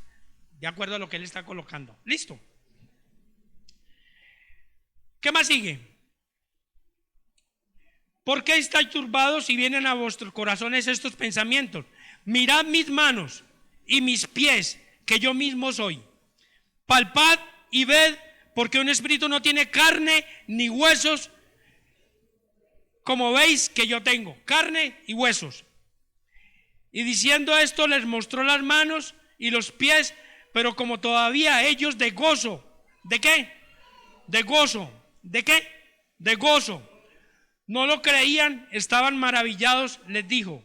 de acuerdo a lo que él está colocando. ¿Listo? ¿Qué más sigue? ¿Por qué estáis turbados y vienen a vuestros corazones estos pensamientos? Mirad mis manos y mis pies, que yo mismo soy. Palpad y ved, porque un espíritu no tiene carne ni huesos, como veis que yo tengo, carne y huesos. Y diciendo esto les mostró las manos y los pies, pero como todavía ellos de gozo, ¿de qué? De gozo, ¿de qué? De gozo. No lo creían, estaban maravillados, les dijo: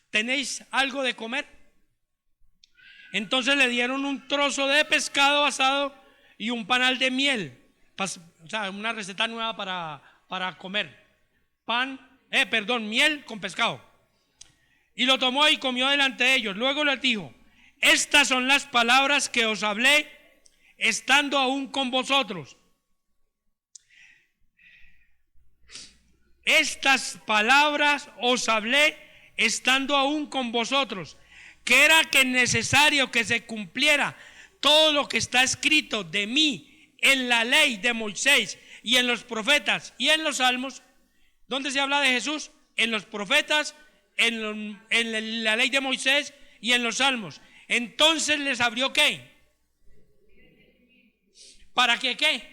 ¿tenéis algo de comer? Entonces le dieron un trozo de pescado asado y un panal de miel, o sea, una receta nueva para comer. Miel con pescado. Y lo tomó y comió delante de ellos. Luego les dijo: estas son las palabras que os hablé estando aún con vosotros. Estas palabras os hablé estando aún con vosotros, que era que necesario que se cumpliera todo lo que está escrito de mí en la ley de Moisés y en los profetas y en los salmos. ¿Dónde se habla de Jesús? En los profetas, en la ley de Moisés y en los salmos. Entonces les abrió ¿qué? ¿Para qué qué?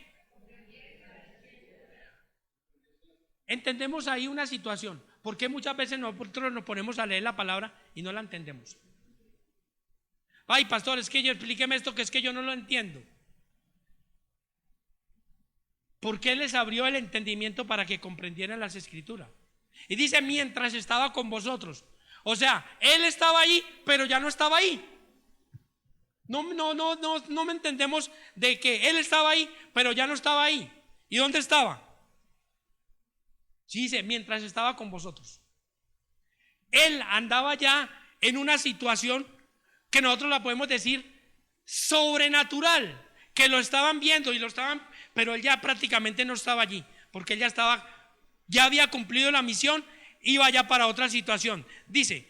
Entendemos ahí una situación. ¿Por qué muchas veces nosotros nos ponemos a leer la palabra y no la entendemos? Ay, pastor, es que explíqueme esto, que es que yo no lo entiendo. ¿Por qué les abrió el entendimiento? Para que comprendieran las escrituras. Y dice: mientras estaba con vosotros. O sea, él estaba ahí, pero ya no estaba ahí. No me entendemos de que él estaba ahí, pero ya no estaba ahí. ¿Y dónde estaba? Sí, dice: mientras estaba con vosotros. Él andaba ya en una situación que nosotros la podemos decir sobrenatural, que lo estaban viendo y lo estaban, pero él ya prácticamente no estaba allí, porque él ya había cumplido la misión, iba ya para otra situación. Dice: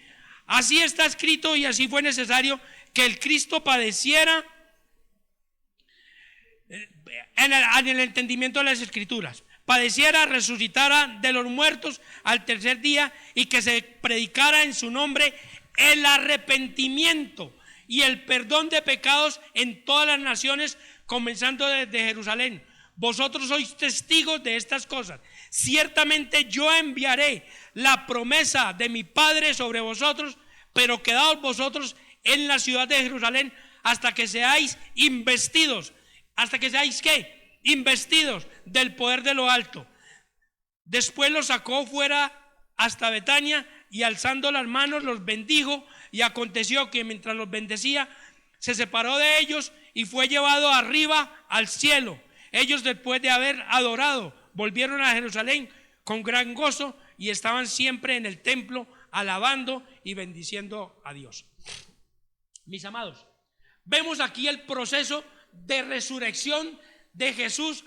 así está escrito y así fue necesario que el Cristo padeciera en el entendimiento de las escrituras, padeciera, resucitara de los muertos al tercer día, y que se predicara en su nombre el arrepentimiento y el perdón de pecados en todas las naciones, comenzando desde Jerusalén. Vosotros sois testigos de estas cosas. Ciertamente yo enviaré la promesa de mi Padre sobre vosotros, pero quedaos vosotros en la ciudad de Jerusalén hasta que seáis investidos. ¿Hasta que seáis qué? Investidos del poder de lo alto. Después los sacó fuera hasta Betania, y alzando las manos los bendijo, y aconteció que mientras los bendecía se separó de ellos y fue llevado arriba al cielo. Ellos, después de haber adorado, volvieron a Jerusalén con gran gozo, y estaban siempre en el templo alabando y bendiciendo a Dios. Mis amados, vemos aquí el proceso de resurrección de Jesús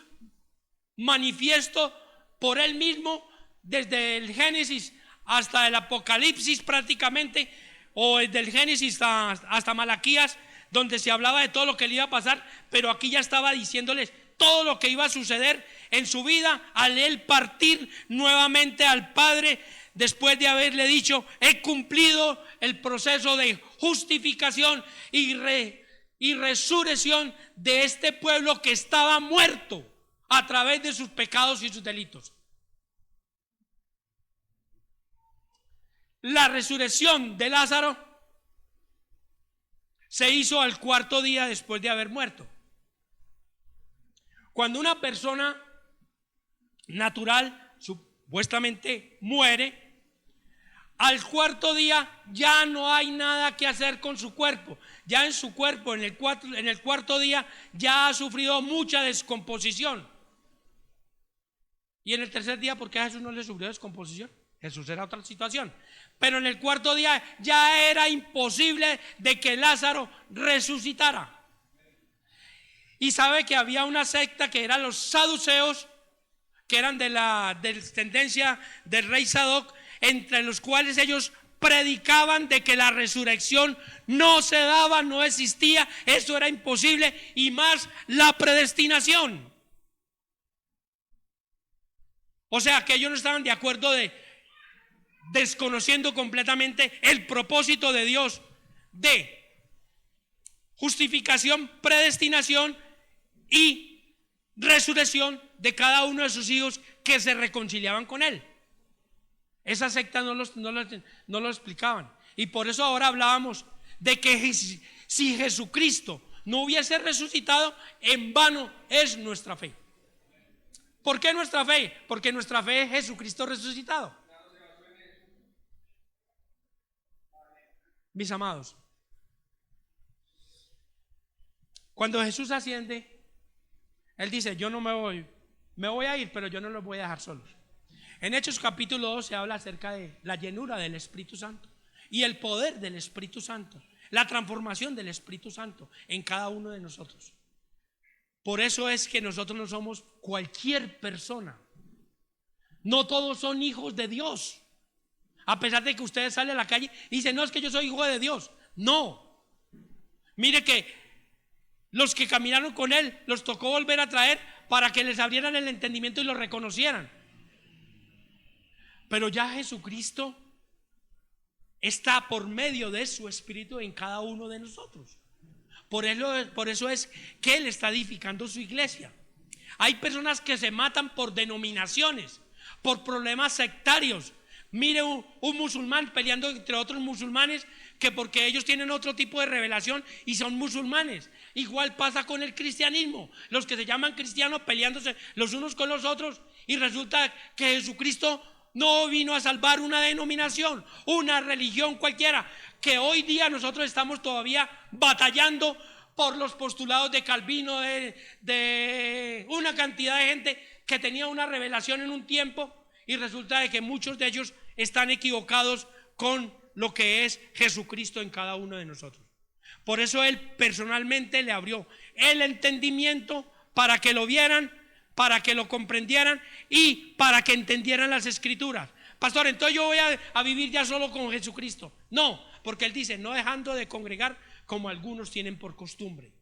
manifiesto por él mismo desde el Génesis hasta el Apocalipsis prácticamente, o desde el Génesis hasta Malaquías, donde se hablaba de todo lo que le iba a pasar, pero aquí ya estaba diciéndoles todo lo que iba a suceder en su vida al él partir nuevamente al Padre, después de haberle dicho: he cumplido el proceso de justificación y resurrección de este pueblo que estaba muerto a través de sus pecados y sus delitos. La resurrección de Lázaro se hizo al cuarto día después de haber muerto. Cuando una persona natural supuestamente muere, al cuarto día ya no hay nada que hacer con su cuerpo. Ya en su cuerpo, en el cuarto día, ya ha sufrido mucha descomposición. Y en el tercer día, ¿por qué a Jesús no le sufrió descomposición? Jesús era otra situación. Pero en el cuarto día ya era imposible de que Lázaro resucitara. Y sabe que había una secta que eran los saduceos, que eran de la descendencia del rey Sadoc, entre los cuales ellos predicaban de que la resurrección no se daba, no existía, eso era imposible, y más la predestinación. O sea que ellos no estaban de acuerdo, desconociendo completamente el propósito de Dios de justificación, predestinación y resurrección de cada uno de sus hijos que se reconciliaban con él. Esa secta no lo explicaban. Y por eso ahora hablábamos de que si Jesucristo no hubiese resucitado, en vano es nuestra fe. ¿Por qué nuestra fe? Porque nuestra fe es Jesucristo resucitado. Mis amados, cuando Jesús asciende, Él dice: yo no me voy a ir, pero yo no los voy a dejar solos. En Hechos capítulo 2 se habla acerca de la llenura del Espíritu Santo y el poder del Espíritu Santo, la transformación del Espíritu Santo en cada uno de nosotros. Por eso es que nosotros no somos cualquier persona. No todos son hijos de Dios. A pesar de que ustedes salen a la calle y dicen: no, es que yo soy hijo de Dios. No. Mire que los que caminaron con Él los tocó volver a traer para que les abrieran el entendimiento y lo reconocieran. Pero ya Jesucristo está por medio de su Espíritu en cada uno de nosotros. Por eso es que Él está edificando su iglesia. Hay personas que se matan por denominaciones, por problemas sectarios. Mire un musulmán peleando entre otros musulmanes, que porque ellos tienen otro tipo de revelación y son musulmanes. Igual pasa con el cristianismo. Los que se llaman cristianos peleándose los unos con los otros, y resulta que Jesucristo no vino a salvar una denominación, una religión cualquiera, que hoy día nosotros estamos todavía batallando por los postulados de Calvino, de una cantidad de gente que tenía una revelación en un tiempo, y resulta de que muchos de ellos están equivocados con lo que es Jesucristo en cada uno de nosotros. Por eso Él personalmente le abrió el entendimiento para que lo vieran, para que lo comprendieran y para que entendieran las Escrituras. Pastor, entonces yo voy a vivir ya solo con Jesucristo. No, porque Él dice: no dejando de congregar como algunos tienen por costumbre.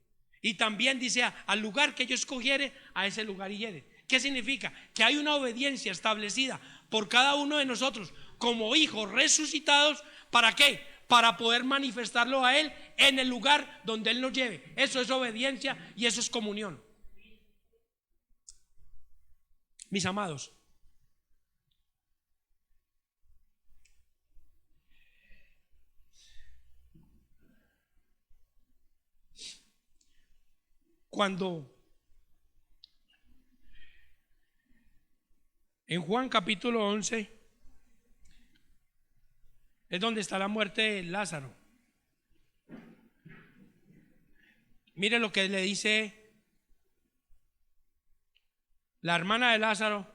Y también dice: al lugar que yo escogiere, a ese lugar iré. ¿Qué significa? Que hay una obediencia establecida por cada uno de nosotros como hijos resucitados. ¿Para qué? Para poder manifestarlo a Él en el lugar donde Él nos lleve. Eso es obediencia y eso es comunión. Mis amados, cuando en Juan capítulo 11 es donde está la muerte de Lázaro, mire lo que le dice la hermana de Lázaro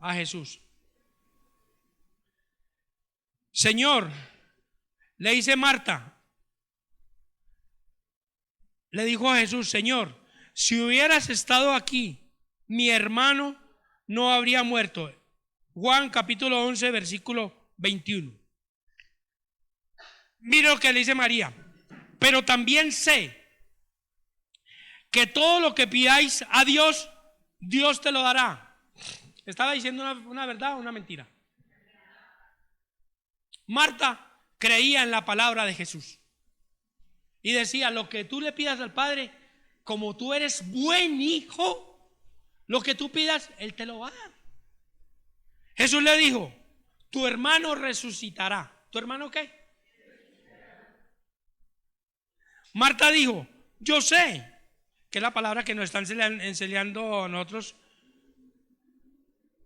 a Jesús. Señor, le dice Marta, le dijo a Jesús: Señor, si hubieras estado aquí, mi hermano no habría muerto. Juan capítulo 11, versículo 21. Mira lo que le dice María. Pero también sé que todo lo que pidáis a Dios, Dios te lo dará. ¿Estaba diciendo una verdad o una mentira? Marta creía en la palabra de Jesús y decía: lo que tú le pidas al Padre, como tú eres buen hijo, lo que tú pidas, Él te lo va a dar. Jesús le dijo: tu hermano resucitará. ¿Tu hermano qué? Marta dijo: yo sé, que es la palabra que nos están enseñando a nosotros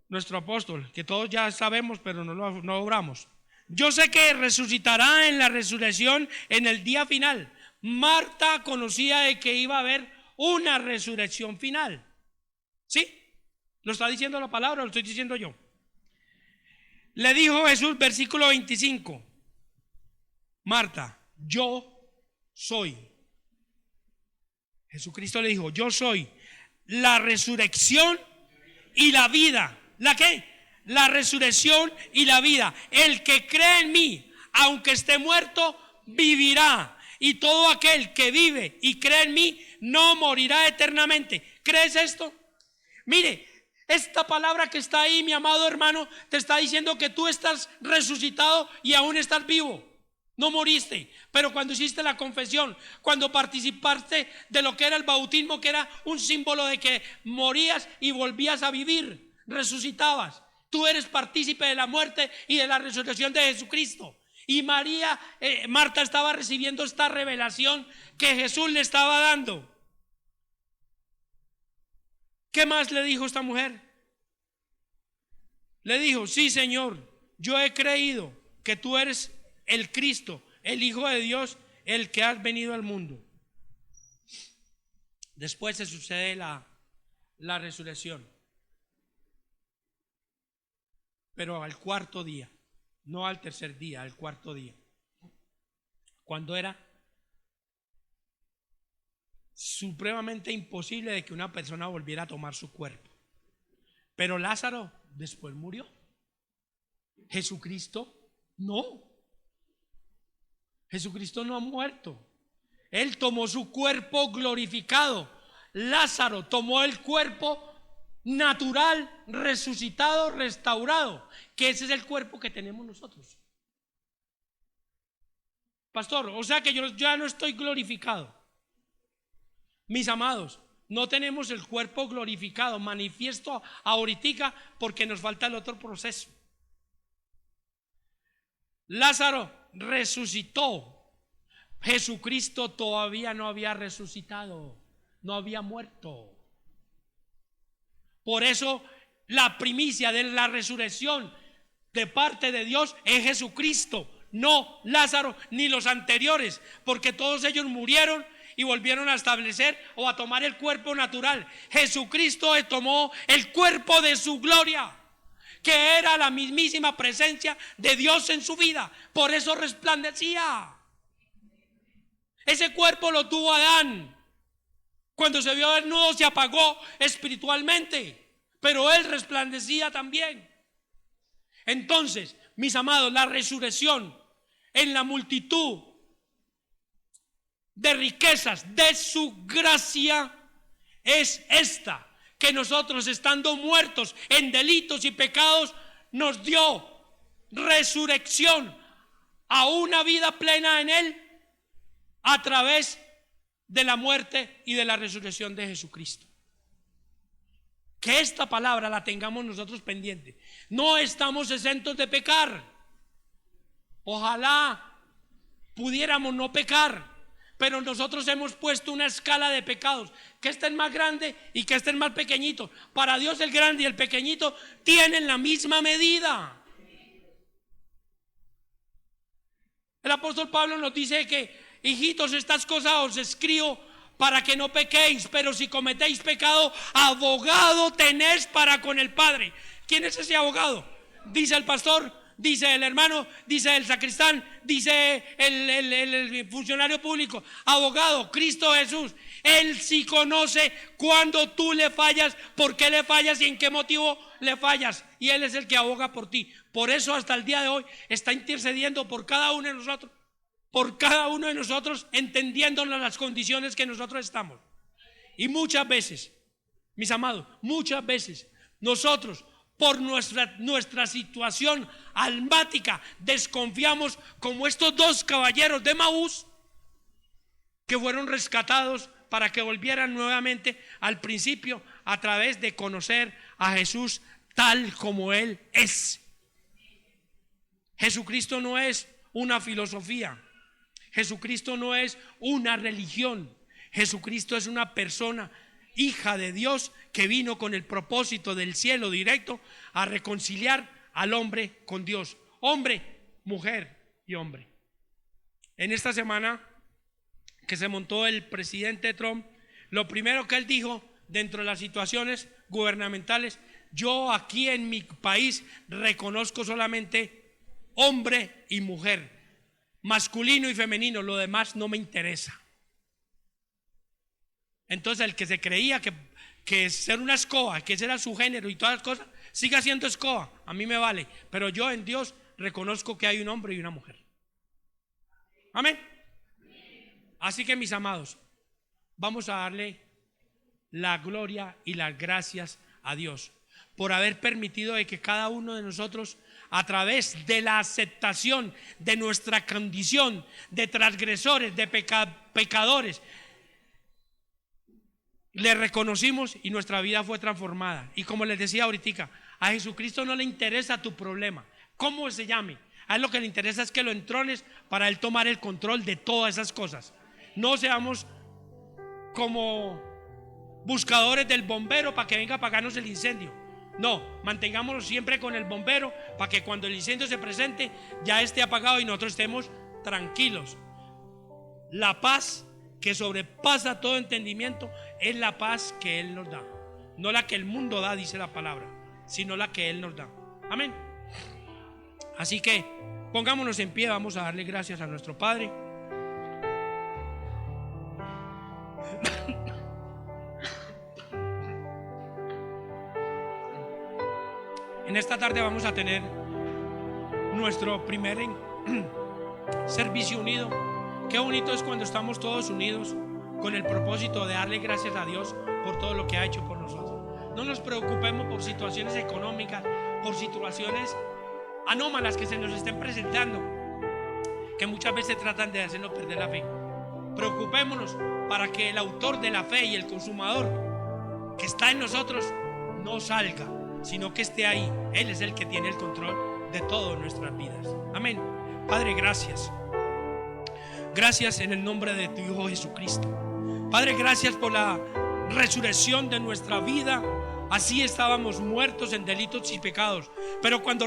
nuestro apóstol, que todos ya sabemos pero no obramos. Yo sé que resucitará en la resurrección en el día final. Marta conocía de que iba a haber una resurrección final. ¿Sí? ¿Lo está diciendo la palabra o lo estoy diciendo yo? Le dijo Jesús, versículo 25: Marta, yo soy. Jesucristo le dijo: yo soy la resurrección y la vida. ¿La qué? La resurrección y la vida. El que cree en mí, aunque esté muerto, vivirá. Y todo aquel que vive y cree en mí no morirá eternamente. ¿Crees esto? Mire, esta palabra que está ahí, mi amado hermano, te está diciendo que tú estás resucitado y aún estás vivo. No moriste, pero cuando hiciste la confesión, cuando participaste de lo que era el bautismo, que era un símbolo de que morías y volvías a vivir, resucitabas. Tú eres partícipe de la muerte y de la resurrección de Jesucristo. Y Marta estaba recibiendo esta revelación que Jesús le estaba dando. ¿Qué más le dijo esta mujer? Le dijo: sí, Señor, yo he creído que tú eres el Cristo, el Hijo de Dios, el que has venido al mundo. Después se sucede la resurrección, pero al cuarto día, no al tercer día, al cuarto día, cuando era supremamente imposible de que una persona volviera a tomar su cuerpo. Pero Lázaro después murió. Jesucristo no. Jesucristo no ha muerto. Él tomó su cuerpo glorificado. Lázaro tomó el cuerpo natural, resucitado, restaurado, que ese es el cuerpo que tenemos nosotros. Pastor, o sea que yo ya no estoy glorificado. Mis amados, no tenemos el cuerpo glorificado, manifiesto ahorita, porque nos falta el otro proceso. Lázaro resucitó. Jesucristo todavía no había resucitado, no había muerto. Por eso la primicia de la resurrección de parte de Dios es Jesucristo, no Lázaro ni los anteriores, porque todos ellos murieron y volvieron a establecer o a tomar el cuerpo natural. Jesucristo tomó el cuerpo de su gloria, que era la mismísima presencia de Dios en su vida. Por eso resplandecía. Ese cuerpo lo tuvo Adán. Cuando se vio desnudo se apagó espiritualmente, pero él resplandecía también. Entonces, mis amados, la resurrección en la multitud de riquezas de su gracia es esta: que nosotros, estando muertos en delitos y pecados, nos dio resurrección a una vida plena en él a través de la muerte y de la resurrección de Jesucristo. Que esta palabra la tengamos nosotros pendiente. No estamos exentos de pecar. Ojalá pudiéramos no pecar, pero nosotros hemos puesto una escala de pecados, que este es más grande y que este es más pequeñito. Para Dios el grande y el pequeñito tienen la misma medida. El apóstol Pablo nos dice que: hijitos, estas cosas os escribo para que no pequéis, pero si cometéis pecado, abogado tenéis para con el Padre. ¿Quién es ese abogado? Dice el pastor, dice el hermano, dice el sacristán, dice el funcionario público. Abogado, Cristo Jesús. Él sí conoce cuando tú le fallas, por qué le fallas y en qué motivo le fallas. Y Él es el que aboga por ti. Por eso hasta el día de hoy está intercediendo por cada uno de nosotros. Por cada uno de nosotros, entendiendo las condiciones que nosotros estamos. Y muchas veces, mis amados, muchas veces nosotros por nuestra situación almática desconfiamos, como estos dos caballeros de Maús que fueron rescatados para que volvieran nuevamente al principio a través de conocer a Jesús tal como Él es. Jesucristo no es una filosofía, Jesucristo no es una religión, Jesucristo es una persona, hija de Dios, que vino con el propósito del cielo directo a reconciliar al hombre con Dios. Hombre, mujer y hombre. En esta semana que se montó el presidente Trump, lo primero que él dijo dentro de las situaciones gubernamentales: yo aquí en mi país reconozco solamente hombre y mujer, masculino y femenino, lo demás no me interesa. Entonces el que se creía que ser una escoba, que ese era su género y todas las cosas, siga siendo escoba, a mí me vale, pero yo en Dios reconozco que hay un hombre y una mujer. Amén. Así que, mis amados, vamos a darle la gloria y las gracias a Dios por haber permitido de que cada uno de nosotros, a través de la aceptación de nuestra condición de transgresores, de pecadores, le reconocimos y nuestra vida fue transformada. Y como les decía ahorita, a Jesucristo no le interesa tu problema, cómo se llame. A él lo que le interesa es que lo entrones para él tomar el control de todas esas cosas. No seamos como buscadores del bombero para que venga a apagarnos el incendio. No, mantengámonos siempre con el bombero para que cuando el incendio se presente ya esté apagado y nosotros estemos tranquilos. La paz que sobrepasa todo entendimiento es la paz que Él nos da. No la que el mundo da, dice la palabra, sino la que Él nos da. Amén. Así que pongámonos en pie, vamos a darle gracias a nuestro Padre. En esta tarde vamos a tener nuestro primer servicio unido. Qué bonito es cuando estamos todos unidos con el propósito de darle gracias a Dios por todo lo que ha hecho por nosotros. No nos preocupemos por situaciones económicas, por situaciones anómalas que se nos estén presentando, que muchas veces tratan de hacernos perder la fe. Preocupémonos para que el autor de la fe y el consumador que está en nosotros no salga, sino que esté ahí. Él es el que tiene el control de todas nuestras vidas. Amén. Padre, gracias. Gracias en el nombre de tu Hijo Jesucristo. Padre, gracias por la resurrección de nuestra vida. Así estábamos muertos en delitos y pecados, pero cuando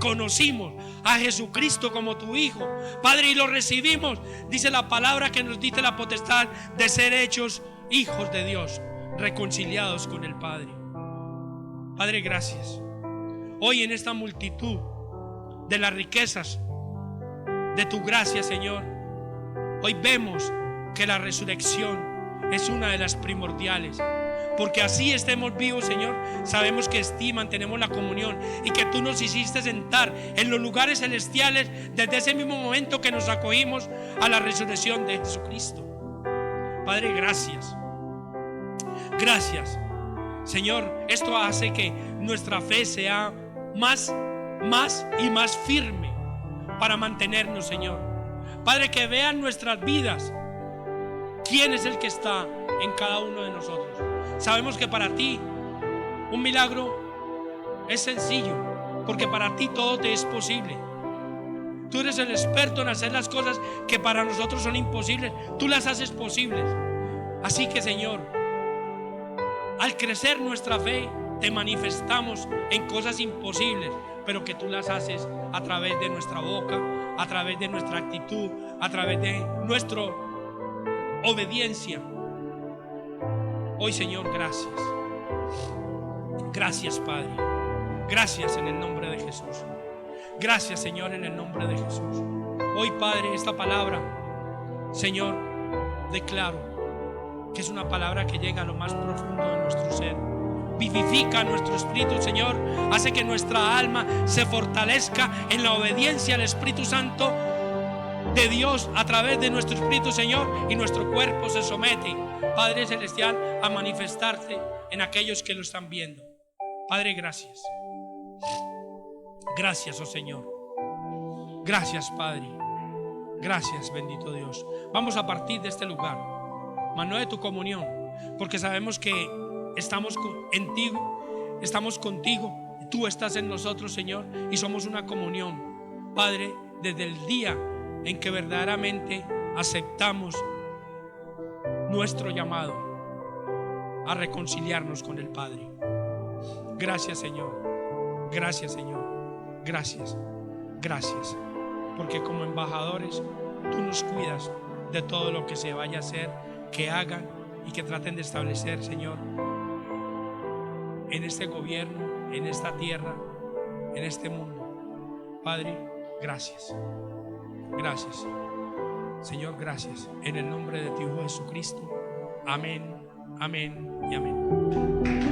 conocimos a Jesucristo como tu Hijo, Padre, y lo recibimos, dice la palabra que nos diste la potestad de ser hechos hijos de Dios, reconciliados con el Padre. Padre, gracias. Hoy en esta multitud de las riquezas de tu gracia, Señor, hoy vemos que la resurrección es una de las primordiales. Porque así estemos vivos, Señor, sabemos que mantenemos la comunión y que tú nos hiciste sentar en los lugares celestiales desde ese mismo momento que nos acogimos a la resurrección de Jesucristo. Padre, gracias. Gracias, Señor. Esto hace que nuestra fe sea más y más firme para mantenernos, Señor. Padre, que vean nuestras vidas quién es el que está en cada uno de nosotros. Sabemos que para ti un milagro es sencillo, porque para ti todo te es posible. Tú eres el experto en hacer las cosas que para nosotros son imposibles. Tú las haces posibles. Así que, Señor, al crecer nuestra fe, te manifestamos en cosas imposibles, pero que tú las haces a través de nuestra boca, a través de nuestra actitud, a través de nuestra obediencia. Hoy, Señor, gracias. Gracias, Padre. Gracias en el nombre de Jesús. Gracias, Señor, en el nombre de Jesús. Hoy, Padre, esta palabra, Señor, declaro que es una palabra que llega a lo más profundo de nuestro ser. Vivifica nuestro espíritu, Señor. Hace que nuestra alma se fortalezca en la obediencia al Espíritu Santo de Dios a través de nuestro espíritu, Señor, y nuestro cuerpo se somete, Padre Celestial, a manifestarte en aquellos que lo están viendo. Padre, gracias. Gracias, oh Señor. Gracias, Padre. Gracias, bendito Dios. Vamos a partir de este lugar, mas no de tu comunión, porque sabemos que estamos contigo, tú estás en nosotros, Señor, y somos una comunión, Padre, desde el día en que verdaderamente aceptamos nuestro llamado a reconciliarnos con el Padre. Gracias, Señor. Gracias, Señor. Gracias. Gracias. Porque como embajadores tú nos cuidas de todo lo que se vaya a hacer, que hagan y que traten de establecer, Señor, en este gobierno, en esta tierra, en este mundo. Padre, gracias. Gracias, Señor, gracias. En el nombre de tu Hijo Jesucristo. Amén, amén y amén.